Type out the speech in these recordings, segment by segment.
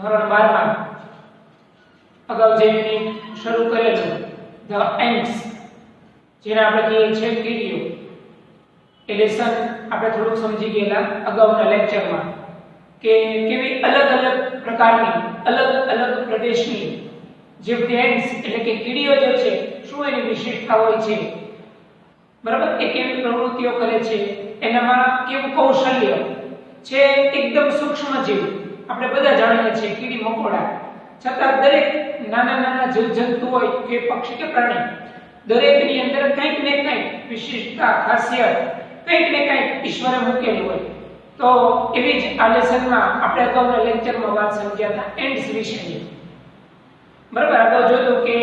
ધોરણ 12 માં અગાઉ જે શરૂ કરેલું ધ એન્ડ્સ, જેને આપણે કહીએ છીએ કીડીઓ, એ લેસન આપણે થોડુંક સમજી ગયેલા અગાઉના લેક્ચરમાં કે કેવી અલગ અલગ પ્રકારની અલગ અલગ પ્રદેશની જે એન્ડ્સ એટલે કે કીડીઓ જે છે શું એની વિશેષતા હોય છે, બરાબર, એ કેવી પ્રવૃત્તિઓ કરે છે, એનામાં કેવું કૌશલ્ય છે, એકદમ સૂક્ષ્મ જીવ. આપણે બધા જાણીએ છીએ કીડી મકોડા, છતાં દરેક નાના નાના જીવજંતુ હોય કે પક્ષી કે પ્રાણી, દરેકની અંદર કંઈક ને કંઈક વિશિષ્ટતા, ખાસિયત, કંઈક ને કંઈક ઈશ્વરે મૂકેલું હોય. તો એવી જ આ લેસનમાં આપણે અગાઉના લેક્ચરમાં વાત સમજ્યા હતા એન્ડ્સ વિશેની, બરાબર. અગાઉ જોયું કે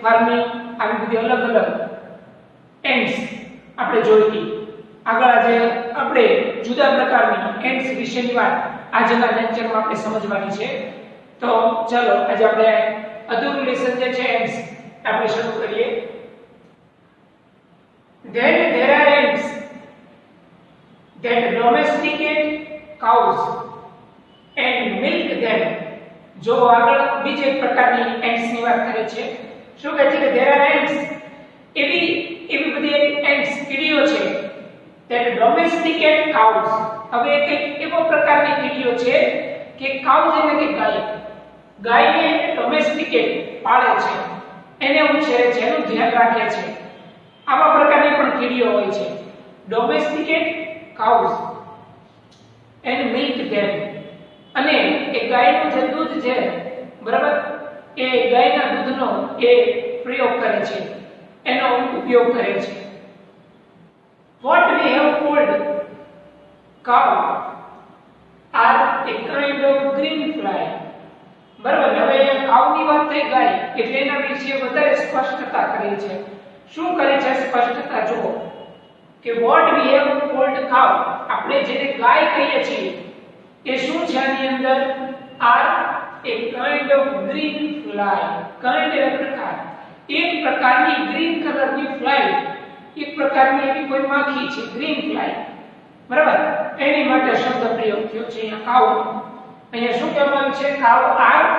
ફાર્મિંગ આવી બધી અલગ અલગ એન્ડ્સ આપણે જોઈ હતી. આગળ આજે આપણે જુદા પ્રકારની એન્ડ્સ વિશેની વાત આજના લેક્ચરમાં આપણે સમજવાની છે. તો ચાલો આજે આપણે અધૂરું લેસન જે છે એન્ડ્સ આપણે શરૂ કરીએ. Then there are ants that domesticate cows and milk them. જો આગળ બીજે એક પ્રકારની એન્ટ્સ ની વાત કરે છે. શું કહે છે કે there are ants, એવી બધી એન્ટ્સ કીડીઓ છે that domesticate cows. હવે એક એવો પ્રકારની કીડીઓ છે કે cows એટલે કે ગાયને domesticate પાળે છે, એને ઉછેરે છે, એનું ધ્યાન રાખે છે. આવા પ્રકારની પણ કીડીઓ હોય છે. domesticate cows and milk them. અને એ ગાયનું જે દૂધ છે, બરાબર, એ ગાયના દૂધનો એ પ્રયોગ કરે છે, એનો ઉપયોગ કરે છે. what we have called cow are a kind of green fly. બરાબર. હવે કાઉની વાત થઈ ગાય એટલે એના વિશે વધારે સ્પષ્ટતા કરી છે. શું કરે છે સ્પષ્ટતા જુઓ કે what we have called cow, આપણે જેને ગાય કહીએ છીએ, એ શું છે આની અંદર are a kind of green fly. kind એટલે પ્રકાર, એક પ્રકારની ગ્રીન કલરની ફ્લાય, એક પ્રકારની એવી કોઈ માખી છે ગ્રીન ફ્લાય, બરાબર. એની માટે શબ્દ પ્રયોગ થયો છે અહીંયા કાઉ. અહીંયા શું કહેવાનું છે? કાઉ are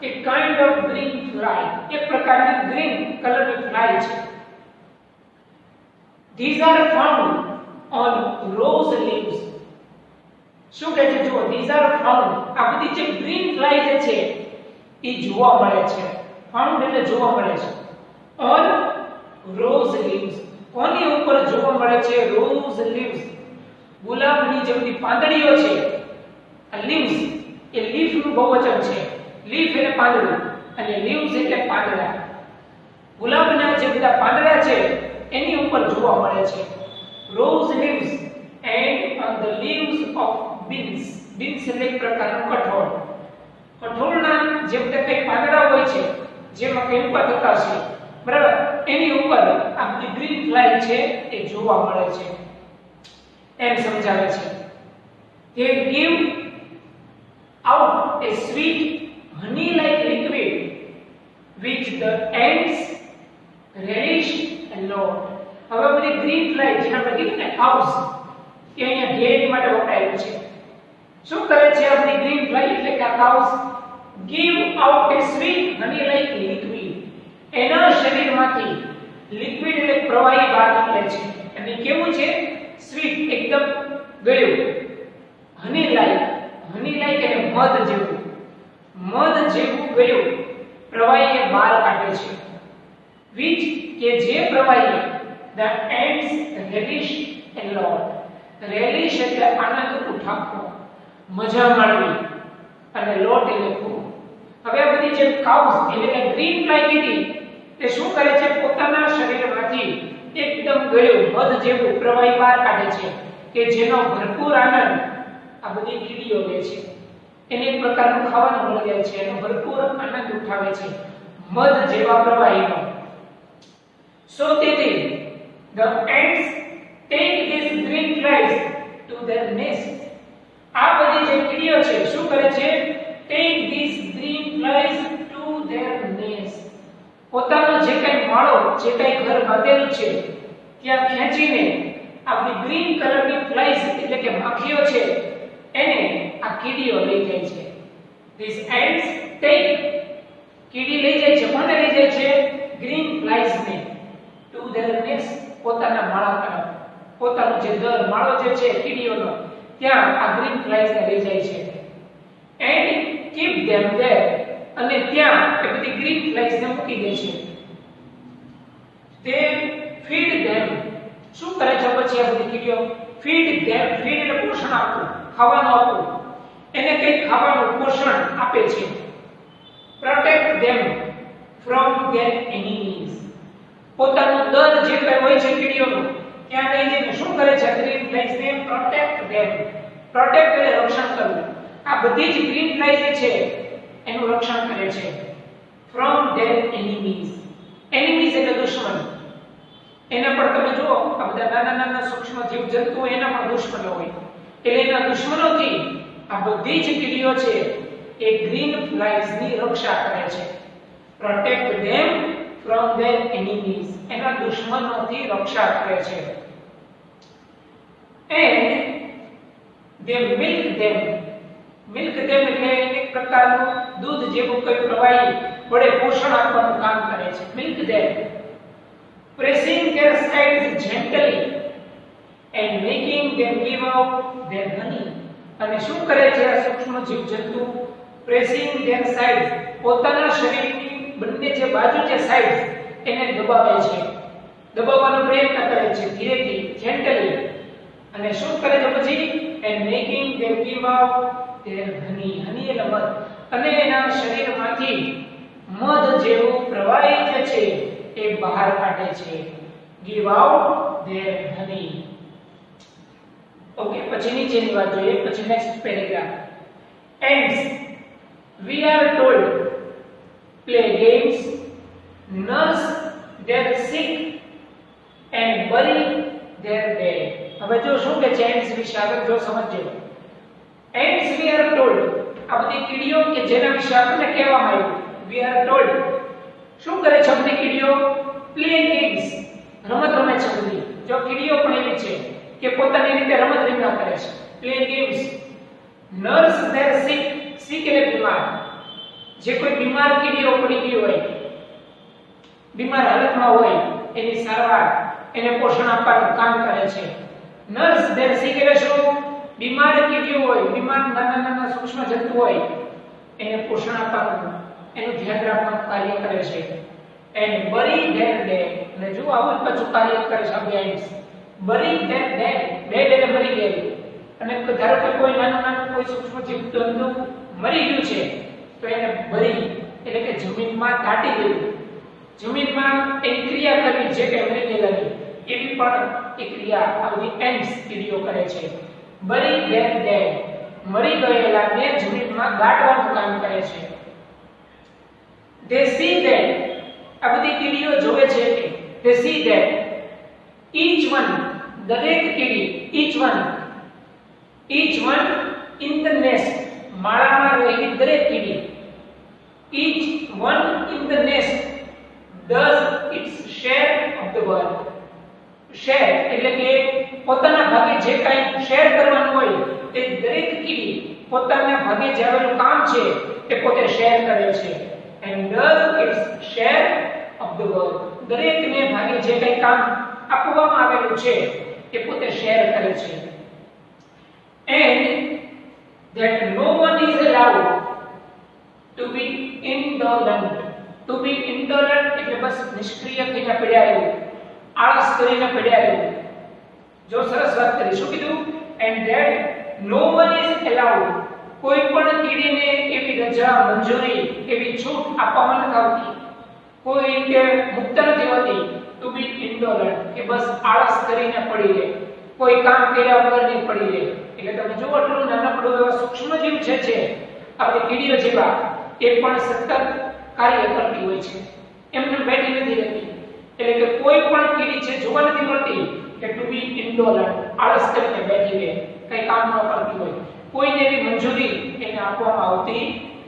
a kind of green fly, એક પ્રકારની ગ્રીન કલરની ફ્લાય છે. These are found on rose leaves. શું કહે છે જુઓ, these are found, આ બધી જે ગ્રીન ફ્લાય જે છે એ જોવા મળે છે. ફાઉન્ડ એટલે જોવા મળે છે. on rose leaves, કોની ઉપર જોવા મળે છે? rose leaves, ગુલાબની જે બધી પાંદડીઓ છે. આ leaves એ લીફ નું બહુવચન છે. લીફ એટલે પાંદડું અને leaves એટલે પાંદડા. ગુલાબના જે બધા પાંદડા છે એની ઉપર જોવા મળે છે. rose leaves and on the leaves of beans. beans એટલે એક પ્રકારનું કઠોળ. કઠોળના જે બધા કઈ પાંદડા હોય છે જેમાં કઈ ઉપર થતા છે, બરાબર, એની ઉપર આ બધી ગ્રીન ફ્લાય છે એ જોવા મળે છે, એમ સમજાવે છે. they give out a sweet honey like liquid which the ants relish a lot. હવે બધી ગ્રીન ફ્લાય જે આપણે કીધું ને કાઉસ, કે અહીંયા ધ્યેય માટે વપરાયેલું છે. શું કરે છે આ બધી ગ્રીન ફ્લાય એટલે કે cows? give out a sweet honey like liquid. એના શરીરમાંથી લિક્વિડ એટલે પ્રવાહી બહાર નીકળે છે. અને કેવું છે? સ્વીટ, એકદમ ગળ્યું. હની લાઈક એટલે મધ જેવું, મધ જેવું ગળ્યું પ્રવાહી એ બહાર કાઢે છે. which કે જે પ્રવાહી the ants relish a lot. relish એટલે આનંદ ઉઠાવવો, મજા માણવી, અને lot એટલે ખૂબ. હવે આ બધી જે કાઉસ એટલે કે ગ્રીન ફ્લાય કીડી તે શું કરે છે? પોતાના શરીરમાંથી એકદમ ગળ્યું મધ જેવું પ્રવાહી બહાર કાઢે છે કે જેનો ભરપૂર આનંદ આ બધી કીડીઓ લે છે. એને એક પ્રકારનું ખાવાનું મળી જાય છે, એનો ભરપૂર આનંદ ઉઠાવે છે મધ જેવા પ્રવાહીનો. so તેથી the ants take these green flies to their nest. આ બધી જે કીડીઓ છે શું કરે છે? take these green flies to their nest. પોતાનો જે કઈ માળો, જે કઈ ઘર બાંધેલું છે ત્યાં ખેંચીને આ બધી ગ્રીન કલરની ફ્લાઈઝ એટલે કે માખીઓ છે એને આ કીડીઓ લઈ જાય છે. These ants take કીડી લઈ જાય છે, કોને લઈ જાય છે? ગ્રીન ફ્લાઇઝ ને ટુ ધેર નેસ્ટ, પોતાના માળા તરફ. પોતાનો જે દર માળો જે છે કીડીઓનો, ત્યાં આ ગ્રીન ફ્લાઇઝ ને લઈ જાય છે. એન્ડ કીપ ધેમ ધેર, અને ત્યાં એ બધી ગ્રીન ફ્લાઇઝ ને મૂકી દે છે. તે ફીડ ધેમ, શું કરે છે પછી આ બધી કીડીઓ? ફીડ ધેમ, ફીડ એટલે પોષણ આપવું, ખાવાનું આપવું. એને કંઈક ખાવાનું પોષણ આપે છે. Protect them from there enemies, પોતાનો દર જે કંઈ હોય છે કીડીઓનું, ત્યાં લઈ જઈને શું કરે છે? ગ્રીન ફ્લાઇઝ ને પ્રોટેક્ટ ધેમ. પ્રોટેક્ટ એટલે રક્ષણ કરવું. આ બધી જ ગ્રીન ફ્લાઇઝ જે છે એનું રક્ષણ કરે છે. ફ્રોમ ધેર એનિમીઝ, એનિમીઝ એટલે દુશ્મન. એના પર તમે જુઓ, આ બધા નાના નાના સૂક્ષ્મ જીવજંતુઓ એના પણ દુશ્મનો હોય. એટલે એના દુશ્મનોથી આ બધી જ કીડીઓ છે એ ગ્રીન ફ્લાઇઝ ની રક્ષા કરે છે. Protect them from there enemies, એના દુશ્મનોથી રક્ષા કરે છે. And they milk them, milk them એટલે એક પ્રકારનું દૂધ જેવું કોઈ પ્રવાહી વડે પોષણ આપવાનું કામ કરે છે. milk them, pressing their sides gently and making them give out their honey. અને શું કરે છે આ સૂક્ષ્મ જીવજંતુ? pressing their sides, પોતાના શરીરની બંને જે બાજુ છે સાઇડ, એને દબાવે છે. દબાવવાનો પ્રયત્ન કરે છે ધીરેથી, gently. અને શું કરે છે પછી? and making them give out their honey, honey એટલે મધ. અને એના શરીરમાંથી મધ જેવું પ્રવાહી જે છે એ બહાર કાઢે છે. give out their honey. Okay, પછી નીચેની વાત જોઈએ, પછી next paragraph. ants, we are told, play games, nurse their sick and bury their dead. હવે જો શું કે છે ants વિશે આગળ જો સમજજો. ants we are told, આ બધી કીડીઓ કે જેના વિશે આપણને કહેવામાં આવ્યું. we are told, શું કરે છે બધી કીડીઓ? play games, રમત રમે છે બધી. જો કીડીઓ પણ એવી છે કે પોતાની રીતે રમત રમ્યા કરે છે. play games, nurse their sick, sick એટલે બીમાર. જે કોઈ બીમાર કીડીઓ પડી ગઈ હોય, બીમાર હાલતમાં હોય, એની સારવાર, એને પોષણ આપવાનું કામ કરે છે. નર્સ ધેર સિક એટલે શું? બીમાર કીડીઓ હોય, બીમાર નાના નાના સૂક્ષ્મ જંતુ હોય, એને પોષણ આપવાનું, એનું ધ્યાન રાખવાનું કાર્ય કરે છે. એન્ડ બરી ધેર ડેડ, અને જો આવું પાછું કાર્ય કરે છે ants. બરી ધેર ડેડ, ડેડ એટલે મરી ગયેલું. અને ધારો કે કોઈ નાનું નાનું કોઈ સૂક્ષ્મ જીવજંતુ મરી ગયું છે તો એને બરી એટલે કે જમીનમાં દાટી દેવું. જમીનમાં એની ક્રિયા કરવી, જે કે મરી ગયેલાની એવી પણ એક ક્રિયા આ બધી ants કીડીઓ કરે છે. બરી ધેર ડેડ, મરી ગયેલાને જમીનમાં ગાંઠવાનું કામ કરે છે. they see that, આ બધી કીડીઓ જોવે છે કે they see that each one, દરેક કીડી, each one in the nest, માળામાં રહેલી દરેક કીડી, each one in the nest does its share of the work. Share એટલે કે પોતાના ભાગે જે કાંઈ શેર કરવાનું હોય તે દરેક કીડી પોતાના ભાગે જે આવેલું કામ છે તે પોતે શેર કરે છે. and does its share of the work, દરેકને ભાગે જે કાંઈ કામ આપવામાં આવેલું છે તે પોતે શેર કરે છે. and that no one is allowed to be indolent. to be indolent એટલે બસ નિષ્ક્રિય થઈને પડ્યા રહેવું, આળસ કરીને પડ્યા રહેવું. જો સરસ વાત કરી, શું કીધું? and that no one is allowed, કોઈ પણ કીડીને એવી રજા, મંજૂરી, એવી છૂટ આપવામાં નથી આવતી, કોઈ રીતે મુક્ત નથી હોતી to be indolent કે બસ આળસ કરીને પડી રહે, કોઈ કામ કર્યા વગરની પડી રહે. એટલે તમે જો આટલું નાનકડું એવા સૂક્ષ્મ જીવ છે આપણે કીડીઓ જેવા, એ પણ સતત કાર્ય કરતી હોય છે, એમને બેઠી નથી રહેતી. એટલે કે કોઈ પણ કીડી છે જોવા નથી મળતી કે ટુ બી ઇન્ડોલન્ટ, આળસ કરીને બેઠી રહે, કઈ કામ ન કરતી હોય, કોઈને એવી મંજૂરી એને આપવામાં આવતી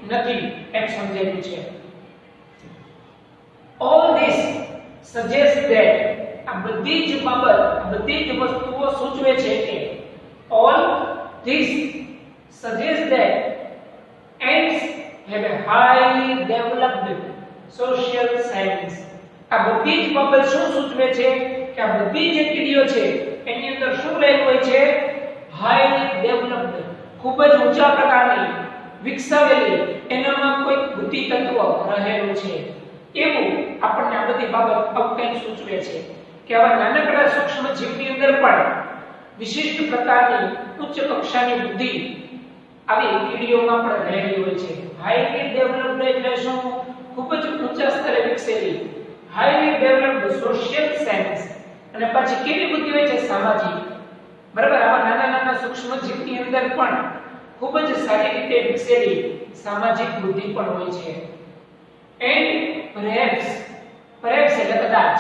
નથી, એમ સમજાયું છે. all this suggests that, આ બધી જ બાબત, આ બધી જ વસ્તુઓ સૂચવે છે કે all this suggests that ants have a highly developed social science. આ બધી જ બબલ શું સૂચવે છે કે આ બધી જે કીડીઓ છે એની અંદર શું રહેલું હોય છે? હાઈલી ડેવલપ્ડ, ખૂબ જ ઊંચા પ્રકારની વિકસાવેલી એનામાં કોઈ બુદ્ધિ તત્વ રહેલું છે એવું આપણને આ બધી બાબત અવકાશ સૂચવે છે કે આવા નાનકડા સૂક્ષ્મ જીવની અંદર પણ વિશિષ્ટ પ્રકારની ઉચ્ચ કક્ષાની બુદ્ધિ આવી કીડીઓમાં પણ રહેલી હોય છે. હાઈલી ડેવલપ્ડ એટલે શું? ખૂબ જ ઊંચા સ્તરે વિકસેલી હાઈલી ડેવલપ્ડ સોશિયલ સાયન્સ. અને પછી કેવી બુદ્ધિ હોય છે? સામાજિક. બરાબર, આવા નાના નાના સૂક્ષ્મ જીવની અંદર પણ ખૂબ જ સારી રીતે વિકસેલી સામાજિક બુદ્ધિ પણ હોય છે. એન્ડ perhaps એટલે કદાચ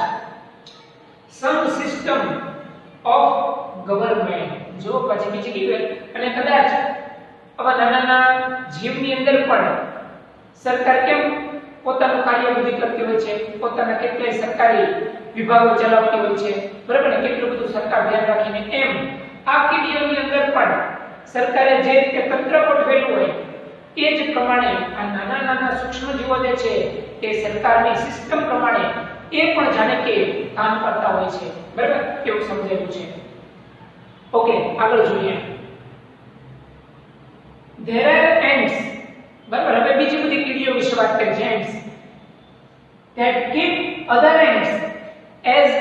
some system of government, જો પછી બીજી કીધું અને કદાચ આવા નાના નાના જીવની અંદર પણ સરકાર કેમ પોતાનું કાર્ય બુદ્ધિ કરતી હોય છે, પોતાના કેટલાય સરકારી વિભાગો ચલાવતી હોય છે, બરાબર ને, કેટલું બધું સરકાર ધ્યાન રાખીને, એમ આ કીડીઓની અંદર પણ સરકારે જે રીતે તંત્ર ગોઠવેલું હોય એ જ પ્રમાણે આ નાના નાના સૂક્ષ્મ જીવો જે છે એ સરકારની સિસ્ટમ પ્રમાણે એ પણ જાણે કે કામ કરતા હોય છે. બરાબર, કેવું સમજાયું છે? ઓકે, આગળ જોઈએ. there are ants, બરાબર, હવે બીજી બધી કીડીઓ વિશે વાત કરીએ છીએ. ants that keep other ants as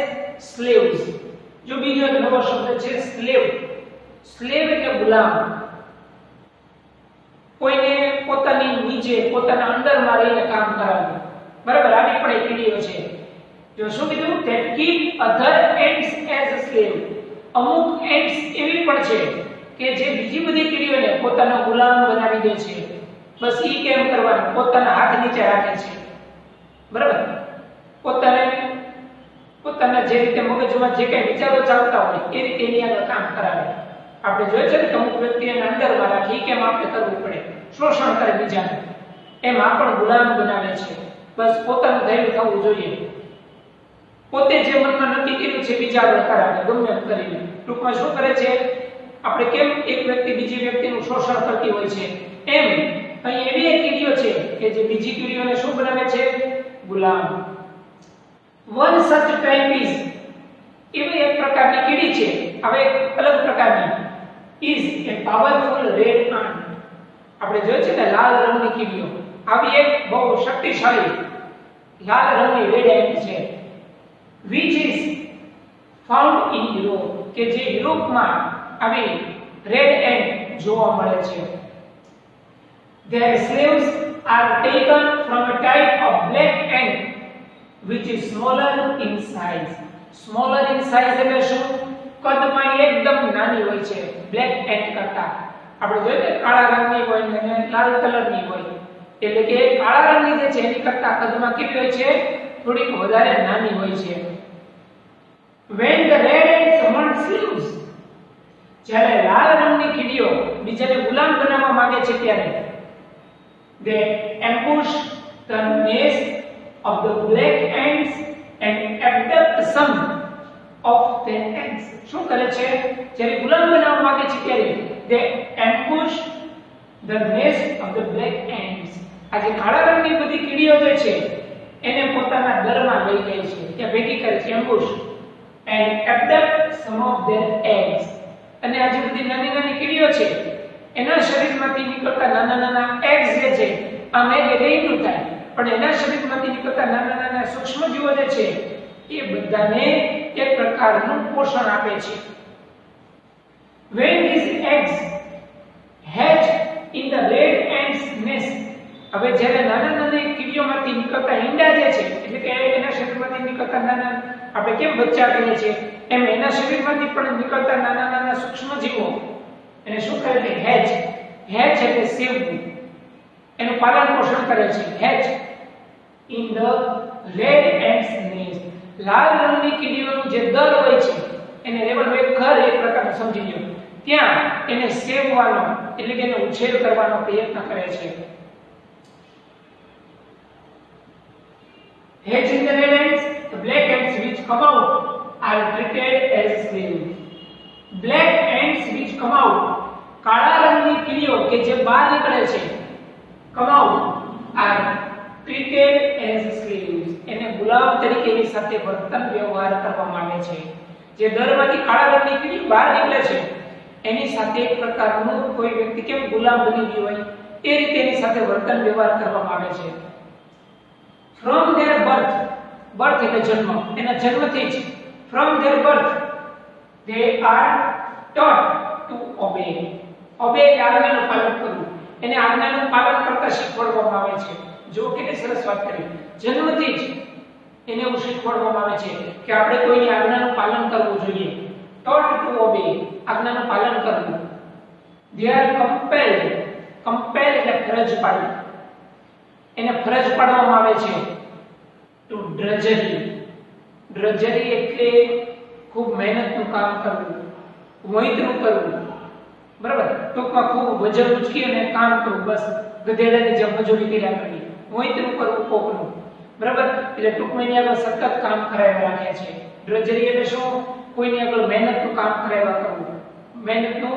slaves. જો બીજો એક નવો શબ્દ છે slave. slave એટલે ગુલામ. કોઈને પોતાની નીચે પોતાના અંડરમાં રહીને કામ કરાવવું. બરાબર, આવી પણ એક કીડીઓ છે. જો શું કીધું? that keep other ants as a slave. અમુક ants એવી પણ છે કે જે બીજી બધી કીડીઓને પોતાનો ગુલામ બનાવી દે છે. બસ ઈ કેમ કરવાનું? પોતાના હાથ નીચે રાખે છે. બરાબર, પોતાના જે રીતે મગજમાં જે કઈ વિચારો ચાલતા હોય એ રીતે એની આગળ કામ કરાવે. આપણે જોઈએ છે કે અમુક વ્યક્તિને અંદરમાં રાખી કેમ આપણે કરવું પડે, શોષણ કરે બીજાને, એમ આપણ ગુલામ બનાવે છે. બસ પોતાનું ધૈર્ય થવું જોઈએ. પોતે જે મનમાં નક્કી કર્યું છે બીજા આગળ કરાવે ગમે એમ કરીને. ટૂંકમાં શું કરે છે? આપણે કેમ એક વ્યક્તિ બીજી વ્યક્તિનું શોષણ કરતી હોય છે, એમ અહીં એવી એક કીડીઓ છે કે જે બીજી કીડીઓને શું બનાવે છે? ગુલામ. one such type is, એવી એક પ્રકારની કીડી છે, હવે એક અલગ પ્રકારની, is a powerful red ant. આપણે જોયું છે ને લાલ રંગની કીડીઓ, આવી એક બહુ શક્તિશાળી લાલ રંગની રેડ એન્ટ છે, which is found in Europe, કે જે યુરોપમાં આવી રેડ એન્ટ જોવા મળે છે. Their slaves are taken from a type of black ant which is smaller in size. Smaller in size એટલે શું? કદમાં એકદમ નાની હોય છે બ્લેક એન્ટ કરતા. આપણે જોઈએ કે કાળા રંગની હોય અને લાલ કલરની હોય, એટલે કે કાળા રંગની જે છે એની કરતા કદમાં કેટલી હોય છે? થોડીક વધારે નાની હોય છે. When the red ants want slaves, જ્યારે લાલ રંગની કીડીઓ બીજાને ગુલામ બનાવવા માંગે છે ત્યારે they ambush the nest of the black ants and abduct some of the ants. શું કરે છે? જ્યારે ગુલામ બનાવવા માંગે છે ત્યારે they ambush the nest of the black ants. આ જે કાળા રંગની બધી કીડીઓ જે છે એને પોતાના દરમાં લઈ જાય છે, ત્યાં ભેગી કરે છે, ambush and abduct some of their eggs. અને આ જે બધી નાની નાની કીડીઓ છે એના શરીરમાંથી નીકળતા નાના નાના એગ્સ જે છે, આમ એક રેડું થાય, પણ એના શરીરમાંથી નીકળતા નાના નાના સૂક્ષ્મ જીવો જે છે એ બધાને એક પ્રકારનું પોષણ આપે છે. When these eggs hatch in the red ant's nest, હવે જ્યારે નાના નાના કીડીઓમાંથી નીકળતા ઈંડા જે છે, એટલે કે એના શરીરમાંથી નીકળતા નાના, આપણે કેમ બચ્ચા કહીએ છીએ એમ એના શરીરમાંથી પણ નીકળતા નાના નાના સૂક્ષ્મ જીવો એને શું કરે છે? હેચ. હેચ એટલે સેવવું, એનું પાલન પોષણ કરે છે. Hatch in the red ants nest. લાલ રંગની કીડીઓનું જે દર હોય છે એને રેવલનું એક ઘર એક પ્રકારનું સમજી લો, ત્યાં એને સેવવાનો એટલે કે એનો ઉછેર કરવાનો પ્રયત્ન કરે છે. Hatch in the red ants, the black ants which come out are treated as slaves. Black ants which come out, કાળા રંગની કીડીઓ કે જે બહાર નીકળે છે, come out are treated as slaves. એને ગુલામ તરીકે એની સાથે વર્તન વ્યવહાર કરવામાં આવે છે. જે દરમાંથી કાળા રંગની કીડી બહાર નીકળે છે એની સાથે એક પ્રકારનું કોઈ વ્યક્તિ કેમ ગુલામ બની ગયો હોય એ રીતે એની સાથે વર્તન વ્યવહાર કરવામાં આવે છે. from their birth એટલે જન્મ, એના જન્મથી જ from their birth they are taught to obey. એટલે આજ્ઞાનું પાલન કરવું, એને આજ્ઞાનું પાલન કરતા શીખવાડવામાં આવે છે. જો કેટલી સરસ વાત કરી, જન્મથી જ એને એવું શીખવાડવામાં આવે છે કે આપણે કોઈની આજ્ઞાનું પાલન કરવું જોઈએ. taught to obey, આજ્ઞાનું પાલન કરવું. they are compelled એટલે ફરજ પાડવી, એને ફરજ પાડવામાં આવે છે to drudgery એટલે ખૂબ મહેનતનું કામ કરવું, મોહિતનું કરવું, બરાબર. ટૂંકમાં ખૂબ વજન ઉચકી અને કામ કરવું, બસ ગધેડાની જેમ મજૂરી કર્યા કરવી, મોહિતનું કરવું કોકનું, બરાબર. એટલે ટૂંકમાં એની આગળ સતત કામ કરાવ્યા રાખે છે. ડ્રજરી એટલે શું? કોઈની આગળ મહેનતનું કામ કરાવ્યા કરવું, મહેનતનું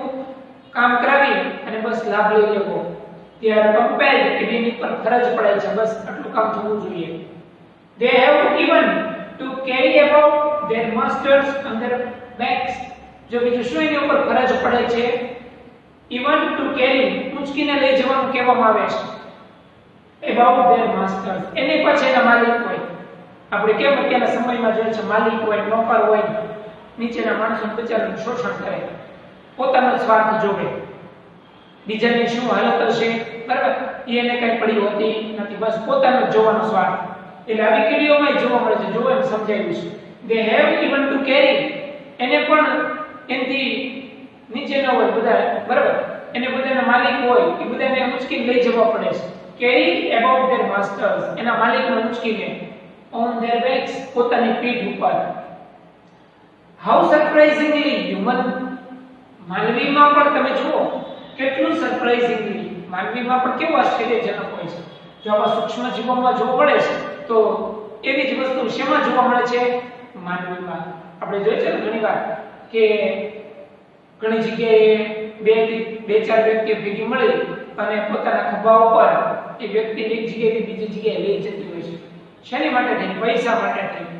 કામ કરાવી અને બસ લાભ લઈ લેવો. ત્યારે કમ્પેલ્ડ એટલે એની પર ફરજ પડે છે, બસ આટલું કામ થવું જોઈએ. they have even to carry about their masters on their backs. જો બીજું શું એની ઉપર ફરજ પડે છે? even to carry, ઉચકીને લઈ જવાનું કહેવામાં આવે છે. about their masters, એની પાસે એના માલિક હોય. આપણે કેમ અત્યારના સમયમાં જોઈએ છે, માલિક હોય, નોકર હોય, નીચેના માણસોનું બચારાનું શોષણ કરે, પોતાનો સ્વાર્થ જોવે, બીજાની શું હાલત હશે, બરાબર, એને કઈ પડી હોતી નથી, બસ પોતાનો જ જોવાનો સ્વાર્થ. એટલે આવી કીડીઓમાં જોવા મળે છે. જોવો એમ સમજાવ્યું છે. they have even to carry, એને પણ એનથી નીચે ન હોય બધા, બરાબર, એને બધાના માલિક હોય, એ બધાને ઉચકીને લઈ જવા પડે છે. carry about their masters, એના માલિકને ઉચકીને on their backs, પોતાની પીઠ ઉપર. how surprisingly human, માનવીમાં પણ તમે જુઓ કેટલું સરપ્રાઇઝિંગલી, માનવીમાં પણ કેવું આશ્ચર્યજનક હોય છે. જો આવા સૂક્ષ્મ જીવોમાં જોવા મળે છે તો એવી જ વસ્તુ શેમાં જોવા મળે છે? માનવીમાં. આપણે જોઈએ છે ને ઘણીવાર કે ઘણી જગ્યાએ બે ચાર વ્યક્તિઓ ભેગી મળી અને પોતાના ખભા ઉપર એ વ્યક્તિ એક જગ્યાએથી બીજી જગ્યાએ લઈ જતી હોય છે. શેની માટે થઈને? પૈસા માટે થઈને,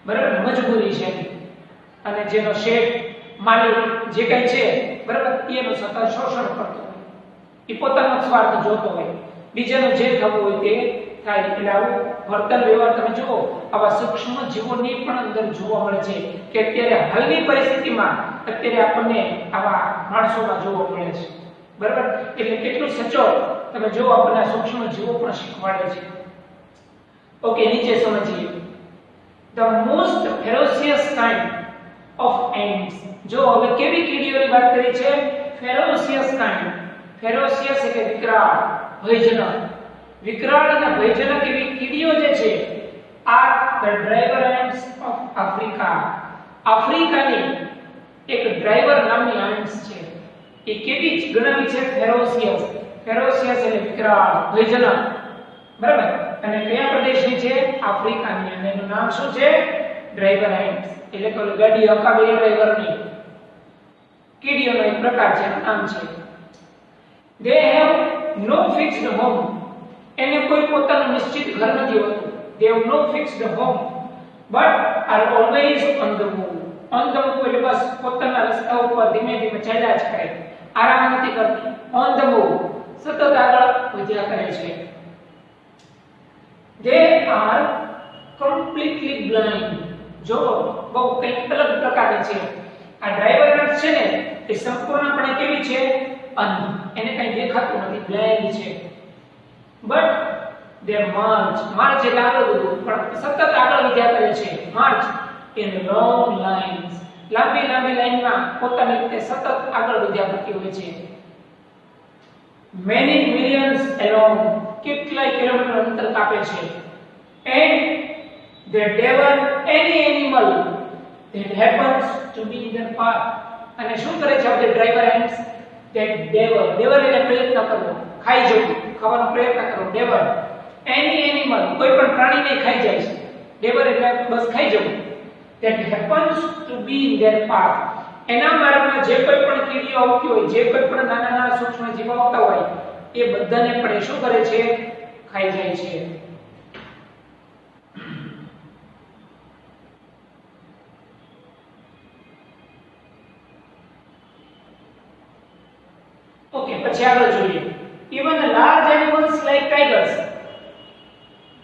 બરાબર, મજબૂરી છે. અને જેનો શેઠ, માલિક જે કંઈ છે, બરાબર, એનું સતત શોષણ કરતો હોય, એ પોતાનો સ્વાર્થ જોતો હોય, બીજાનું જે થવું હોય તે થાય. એટલે આવું વર્તન વ્યવહાર તમે જુઓ આવા સૂક્ષ્મ જીવોની પણ અંદર જોવા મળે છે કે અત્યારે હાલની પરિસ્થિતિમાં અત્યારે આપણને આવા માણસોમાં જોવા મળે છે, બરાબર. એટલે કેટલું સચોટ તમે જો આપણને સૂક્ષ્મ જીવો પણ શીખવાડે છે. ઓકે, નીચે સમજીએ. the most ferocious kind of ants. જો હવે કેવી કીડીઓની વાત કરી છે? ferocious kind. ferocious એટલે વિકરાળ, ભયજનક. વિકરાળ અને ભયજનક એવી કીડીઓ જે છે આ the driver ants of Africa. આફ્રિકાની એક ડ્રાઈવર નામની ants છે. એ કેવી ગણાવી છે? ferocious. ferocious એટલે વિકરાળ, ભયજનક, બરાબર. અને કયા પ્રદેશની છે? આફ્રિકાની. અને એનું નામ શું છે? Driver ants. એટલે કે ગાડી હકાવે એ ડ્રાઈવરની કીડીઓનો એક પ્રકાર છે, નામ છે. they have no fixed home. એને કોઈ પોતાનું નિશ્ચિત ઘર નથી હોતું. they have no fixed home but are always on the move. on the move એટલે બસ પોતાના રસ્તા ઉપર ધીમે ધીમે ચાલ્યા જ કરે, આરામ નથી કરતી. on the move, સતત આગળ વધ્યા કરે છે. they are completely blind. જો બહુ કંઈક અલગ પ્રકારની છે આ ડ્રાઈવર ants છે ને, એ સંપૂર્ણપણે કેવી છે? અંધ. એને કંઈ દેખાતું નથી, બ્લાઇન્ડ છે. but they march એટલે આગળ વધવું, પણ સતત આગળ વધ્યા કરે છે. march in long lines, લાંબી લાઈનમાં પોતાની રીતે સતત આગળ વધ્યા કરતી હોય છે. many millions along, કેટલાય કિલોમીટર અંતર કાપે છે. and they devour any animal that happens to be in their path. અને શું કરે છે આપણે ડ્રાઈવર ants? that devour એટલે પ્રયત્ન કરવો, ખાઈ જવું, ખાવાનો પ્રયત્ન કરવો. devour any animal, કોઈ પણ પ્રાણીને ખાઈ જાય છે. devour એટલે બસ ખાઈ જવું. that happens to be in their path. એના માર્ગમાં જે કોઈ પણ કીડીઓ આવતી હોય, જે કોઈ પણ નાના સૂક્ષ્મ જીવો આવતા હોય, એ એ બધાને પણ એ શું કરે છે? ખાઈ જાય છે. ઓકે, પછી આગળ જોઈએ. Even large animals like tigers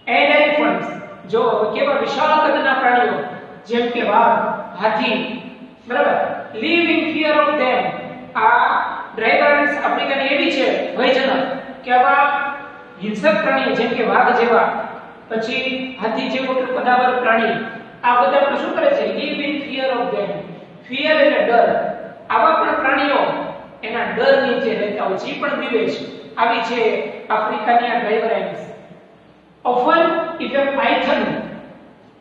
and elephants, જો કેવા વિશાળ કદના પ્રાણીઓ જેમ કે વાઘ, હાથી, બરાબર, live in fear of them. આ ડ્રાઈવર્સ આફ્રિકાની એવી છે ભયજનક કે આવા હિંસક પ્રાણીઓ જેમ કે વાઘ જેવા, પછી હાથી જેવો કે કદાવર પ્રાણી, આ બધા પણ શું કરે છે? live in fear of them. fear એટલે ડર. આવા પણ પ્રાણીઓ એના ડર નીચે રહેતા હોય છે, એ પણ બીવે છે. આવી છે આફ્રિકાની આ drivers. often if a python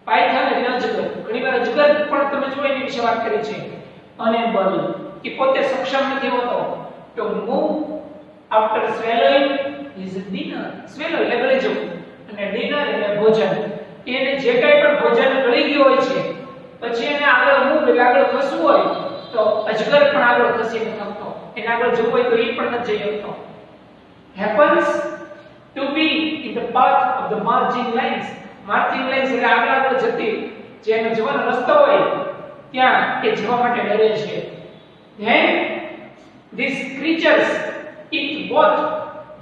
એટલે અજગર, ઘણીવાર અજગર પણ તમે જો એની વિશે વાત કરી છે, unable, એ પોતે સક્ષમ નથી હોતો to move after swallowing his dinner. swallow એટલે ગળી જવું અને dinner એટલે ભોજન. એને જે કંઈ પણ ભોજન ગળી ગયું હોય છે પછી એને આગળ move એટલે આગળ ખસવું હોય તો અજગર પણ આગળ ખસી નથી શકતો. એને આગળ જવું હોય તો એ પણ નથી જઈ શકતો. happens to be in the path of the marching lines. marching lines એટલે આગળ જતી જેનો જવાનો રસ્તો હોય ત્યાં એ જવા માટે ડરે છે. then these creatures eat both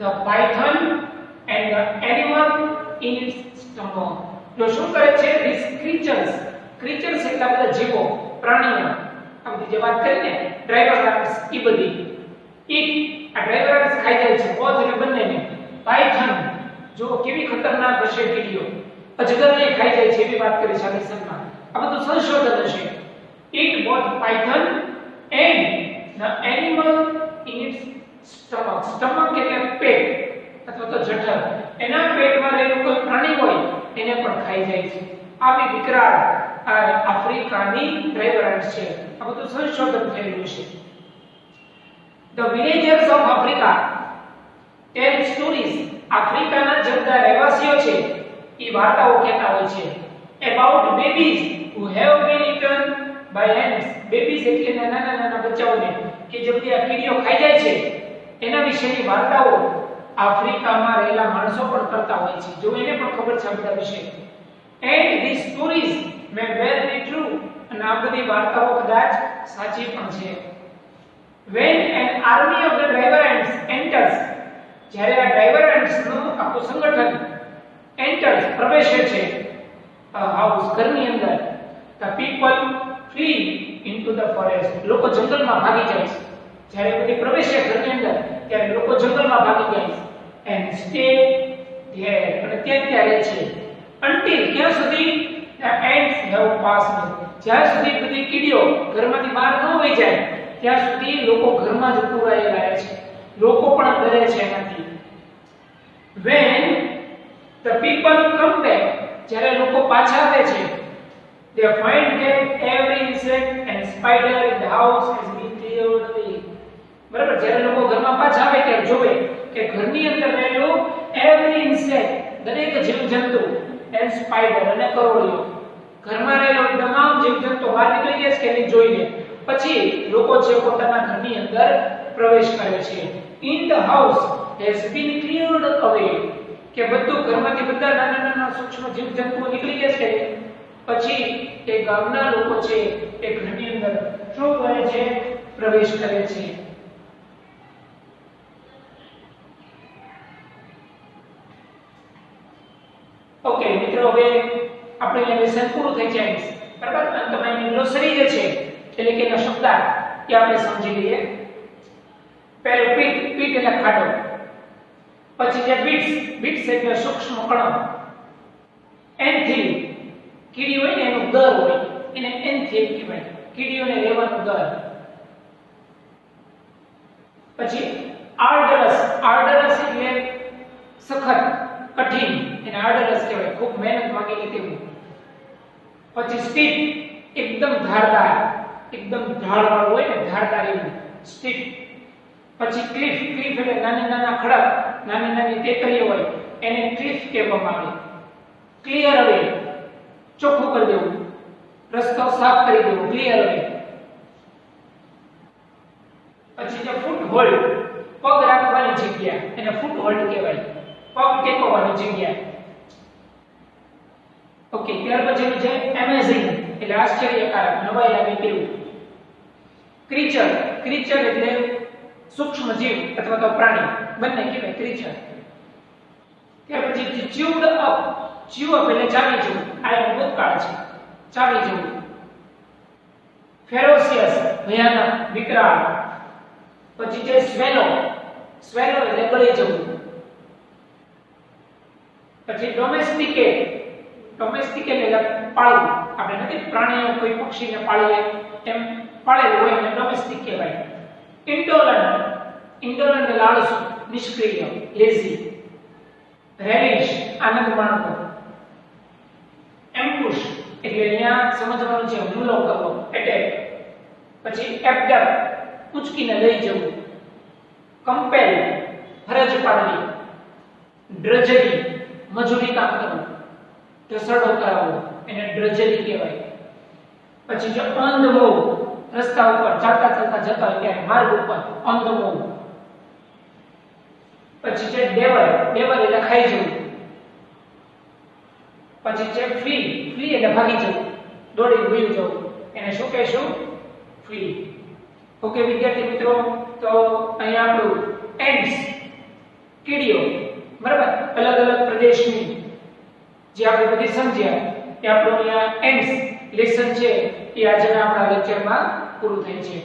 the python and the animal in its stomach. જો શું કરે છે? these creatures એટલે બધા જીવો, પ્રાણીઓ, આ બધી જે વાત કરી ને ડ્રાઈવર્સ, એ બધી eat, આ ડ્રાઈવર્સ ખાઈ જાય છે, both એટલે બંનેને. python જો કેવી ખતરનાક હશે કીડીઓ, અજગરને ખાઈ જાય છે એવી વાત કરી છે આ લેસનમાં. આ બધું સંશોધન છે. eat both python and the animal in its stomach. stomach એટલે પેટ અથવા તો જઠર. એના પેટમાં રહેલું કોઈ પ્રાણી હોય એને પણ ખાઈ જાય છે. આવી વિકરાળ આ આફ્રિકાની ડ્રાઈવર્સ છે. આ બધું સંશોધન થયેલું છે. the villagers of Africa tell stories. આફ્રિકાના જે બધા રહેવાસીઓ છે એ વાર્તાઓ કહેતા હોય છે about babies who have been eaten by ants. babies એટલે નાના બચ્ચાઓને કે જે બધી આ કીડીઓ ખાઈ જાય છે એના વિશેની વાર્તાઓ આફ્રિકામાં રહેલા માણસો પણ કરતા હોય છે. જો એને પણ ખબર છે આ બધા વિશે. and these stories may well be true. અને આ બધી વાર્તાઓ કદાચ સાચી પણ છે. when an army of the driver ants enters, જ્યારે આ ડ્રાઈવર એન્ટ્સનું આખું સંગઠન એન્ટર્સ પ્રવેશે છે હાઉસ, ઘરની અંદર, the people flee into the forest. લોકો જંગલમાં ભાગી જાય છે. જ્યારે બધી પ્રવેશે ઘરની અંદર ત્યારે લોકો જંગલમાં ભાગી જાય છે. and stay there, અને ત્યાં રહે છે until, ત્યાં સુધી the ants have passed. જ્યાં સુધી બધી કીડીઓ ઘરમાંથી બહાર ન વહી જાય ત્યાં સુધી લોકો ઘરમાં જ પુરાયેલા રહે છે. લોકો પણ ડરે છે એનાથી. when the people come back, જ્યારે લોકો પાછા આવે છે, they find that every insect and spider in the house has been cleared away. બરાબર, જ્યારે લોકો ઘરમાં પાછા આવે ત્યારે જોવે કે ઘરની અંદર રહેલું every insect, દરેક જીવજંતુ, and spider અને કરોળિયો, ઘરમાં રહેલો તમામ જીવજંતુ બહાર નીકળી ગયા છે કે નહીં જોઈને પછી લોકો છે પોતાના ઘરની અંદર પ્રવેશ કરે છે. in the house has been cleared away, કે બધું ઘરમાંથી બધા નાના સૂક્ષ્મ જીવજંતુઓ નીકળી ગયા છે પછી એ ગામના લોકો છે એ ઘરની અંદર શું કરે છે? પ્રવેશ કરે છે. ઓકે મિત્રો, હવે આપણે લેસન પૂરું થઈ જાય બરાબર. અંતમાં એની ગ્લોસરી જે છે એટલે કે એનો શબ્દાર્થ એ આપણે સમજી લઈએ. પહેલું પીટ એટલે ખાડો, પછી જે બીટ્સ એટલે સૂક્ષ્મ કણો, એન્થિલ કીડી હોય ને એનું દર હોય એને એન્થિલ કહેવાય, કીડીઓને રહેવાનું દર. પછી આર્ડરસ એટલે સખત, કઠિન, એને આર્ડરસ કહેવાય, ખૂબ મહેનત માંગી લેતી. પછી સ્ટીપ એકદમ ધારદાર, એકદમ ઢાળવાળું હોય ને ધારદાર એવું સ્ટીપ. પછી ક્લિફ એટલે નાના ખડક, નાની ટેકરીઓ હોય એને ક્લિફ કહેવામાં આવે. ક્લિયર અવે ચોખ્ખું કરી દેવું, રસ્તો સાફ કરી દેવો, ક્લિયર અવે. પછી જે ફૂટ હોલ્ડ પગ રાખવાની જગ્યા એને ફૂટહોલ્ડ કહેવાય, પગ ટેકવવાની જગ્યા. ઓકે, ત્યાર પછીનું છે એમેઝિંગ એટલે આશ્ચર્યકારક, નવાઈ લાગે તેવું. ક્રીચર, ક્રીચર એટલે સૂક્ષ્મ જીવ અથવા તો પ્રાણી, બંને કહેવાય ક્રીચર. ત્યાર પછી ચ્યુડ અપ, ચ્યુ અપ એટલે ચાવી જવું, આ એનો ભૂતકાળ છે, ચાવી જવું. ફેરોસિયસ ભયાનક, વિકરાળ. પછી છે સ્વેલો, સ્વેલો એટલે ગળી જવું. પછી ડોમેસ્ટિકેટ, ડોમેસ્ટિકેટ એટલે પાળવું, આપણે નથી પ્રાણીઓ કોઈ પક્ષીને પાળીએ એમ પાળેલું હોય એને ડોમેસ્ટિક કહેવાય. ઇન્ડોલન્ટ, ઇન્ડોલન્ટ એટલે આળસુ, નિષ્ક્રિય, લેઝી. રેલિશ આનંદ માણવો. એમ્બુશ એટલે અહીંયા સમજવાનું છે હુમલો કરવો, એટેક. પછી એબ્ડર ઉચકીને લઈ જવું. કમ્પેલ ફરજ પાડવી. ડ્રજરી મજૂરી કામ કરવું, ઢસડો કરાવવો, એને ડ્રજરી કહેવાય. પછી જો ઓન ધ મૂવ, રસ્તા ઉપર ચાલતા ચાલતા જતા હોય ત્યારે માર્ગ ઉપર ઓન ધ મૂવ. પછી છે ડેવર, ડેવર એટલે ખાઈ જવું. પછી છે ફ્લી, ફ્લી એટલે ભાગી જવું, દોડી ભૂલી જવું, એને શું કહેશું? ફ્લી. ઓકે વિદ્યાર્થી મિત્રો, તો અહીંયા આપણું એન્ડ્સ કીડીઓ, બરાબર, અલગ અલગ પ્રદેશની જે આપણે બધી સમજ્યા એ આપણું અહીંયા એન્ડ્સ લેસન છે એ આજના આપણા લેક્ચરમાં પૂરું થાય છે.